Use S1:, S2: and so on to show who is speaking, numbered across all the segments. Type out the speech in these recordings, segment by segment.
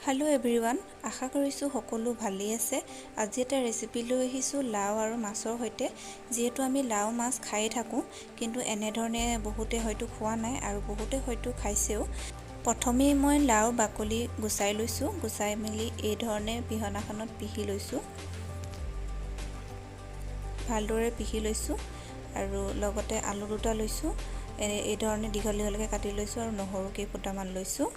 S1: Hello एभৰিৱান, আশা কৰিছোঁ সকলো ভালেই আছে। আজি এটা ৰেচিপি লৈ আহিছোঁ লাও আৰু মাছৰ সৈতে। যিহেতু আমি লাও মাছ খাই থাকোঁ, কিন্তু এনেধৰণে বহুতে হয়তো খোৱা নাই আৰু বহুতে হয়তো খাইছেও। প্ৰথমেই মই লাও বাকলি গুচাই লৈছোঁ। গুচাই মেলি এই ধৰণে পিহনাখনত পিহি লৈছোঁ। ভালদৰে পিহি লৈছোঁ আৰু লগতে আলু দুটা লৈছোঁ। এই ধৰণে দীঘল দীঘলকৈ কাটি লৈছোঁ আৰু নহৰু কেইফুটামান লৈছোঁ।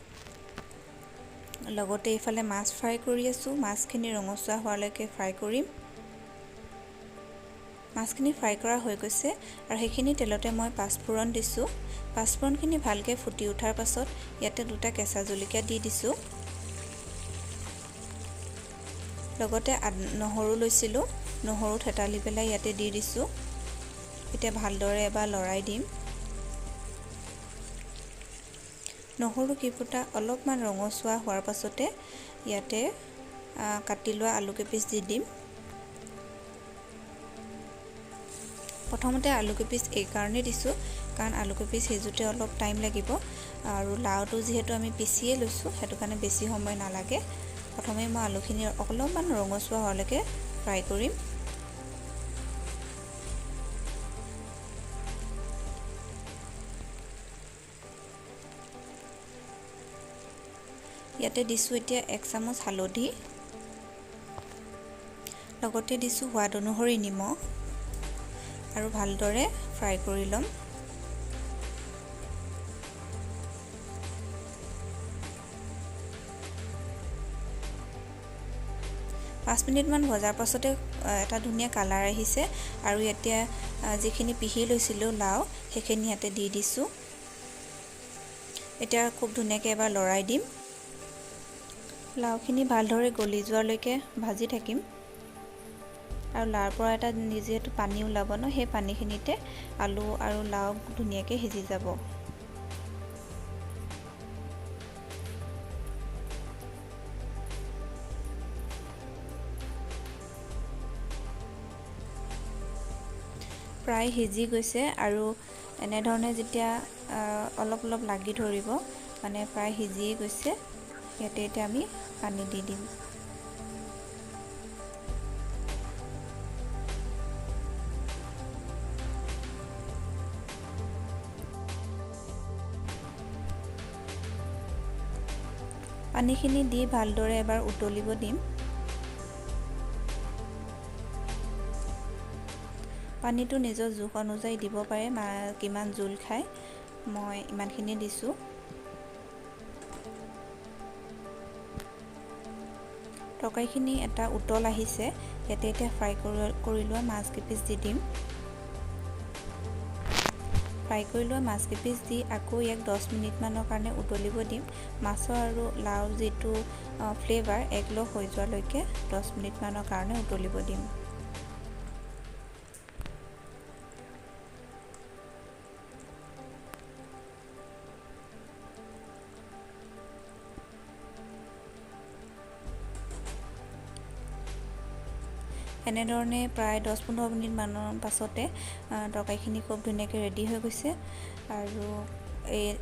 S1: লগতে এইফালে মাছ ফ্ৰাই কৰি আছোঁ। মাছখিনি ৰঙচুৱা হোৱালৈকে ফ্ৰাই কৰিম। মাছখিনি ফ্ৰাই কৰা হৈ গৈছে আৰু সেইখিনি তেলতে মই পাঁচফোৰণ দিছোঁ। পাঁচফোৰণখিনি ভালকৈ ফুটি উঠাৰ পাছত ইয়াতে দুটা কেঁচা জলকীয়া দি দিছোঁ। লগতে নহৰু লৈছিলোঁ, নহৰু থেতালি পেলাই ইয়াতে দি দিছোঁ। এতিয়া ভালদৰে এবাৰ লৰাই দিম। নহৰু কেইফুটা অলপমান ৰঙচুৱা হোৱাৰ পাছতে ইয়াতে কাটি লোৱা আলু কেইপিচ দি দিম। প্ৰথমতে আলু কেইপিচ এইকাৰণে দিছোঁ কাৰণ আলু কেইপিচ সিজোতে অলপ টাইম লাগিব আৰু লাওটো যিহেতু আমি পিচিয়ে লৈছোঁ, সেইটো কাৰণে বেছি সময় নালাগে। প্ৰথমে মই আলুখিনি অলপমান ৰঙচুৱা হোৱালৈকে ফ্ৰাই কৰিম। ইয়াতে দিছোঁ এতিয়া 1 চামুচ হালধি, লগতে দিছোঁ সোৱাদ অনুসৰি নিমখ আৰু ভালদৰে ফ্ৰাই কৰি ল'ম। পাঁচ মিনিটমান ভজাৰ পাছতে এটা ধুনীয়া কালাৰ আহিছে আৰু এতিয়া যিখিনি পিহি লৈছিলোঁ লাও, সেইখিনি ইয়াতে দি দিছোঁ। এতিয়া খুব ধুনীয়াকৈ এবাৰ লৰাই দিম। লাওখিনি ভালদৰে গলি যোৱালৈকে ভাজি থাকিম আৰু লাওৰ পৰা এটা যিহেতু পানী ওলাব ন, সেই পানীখিনিতে আলু আৰু লাও ধুনীয়াকৈ সিজি যাব। প্ৰায় সিজি গৈছে আৰু এনেধৰণে যেতিয়া অলপ অলপ লাগি ধৰিব, মানে প্ৰায় সিজিয়ে গৈছে, ইয়াতে এতিয়া আমি পানী দি দিম। পানীখিনি দি ভালদৰে এবাৰ উতলিব দিম। পানীটো নিজৰ জোখ অনুযায়ী দিব পাৰে, কিমান জোল খায়, মই ইমানখিনি দিছোঁ। তৰকাৰীখিনি এটা উতল আহিছে, ইয়াতে এতিয়া ফ্ৰাই কৰি লোৱা মাছ কেইপিচ দি দিম। ফ্ৰাই কৰি লোৱা মাছ কেইপিচ দি আকৌ ইয়াক 10 মিনিটমানৰ কাৰণে উতলিব দিম। মাছৰ আৰু লাওৰ যিটো ফ্লেভাৰ একলগ হৈ যোৱালৈকে 10 মিনিটমানৰ কাৰণে উতলিব দিম। এনেধৰণে প্ৰায় 10-15 মিনিটমানৰ পাছতে তৰকাৰীখিনি খুব ধুনীয়াকৈ ৰেডি হৈ গৈছে আৰু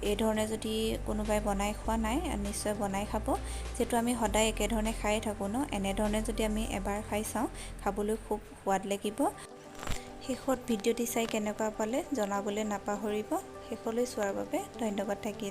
S1: এই ধৰণে যদি কোনোবাই বনাই খোৱা নাই, নিশ্চয় বনাই খাব। যিহেতু আমি সদায় একেধৰণে খাই থাকোঁ ন, এনেধৰণে যদি আমি এবাৰ খাই চাওঁ, খাবলৈ খুব সোৱাদ লাগিব। শেষত ভিডিঅ'টি চাই কেনেকুৱা পালে জনাবলৈ নাপাহৰিব। শেষলৈ চোৱাৰ বাবে ধন্যবাদ থাকিল।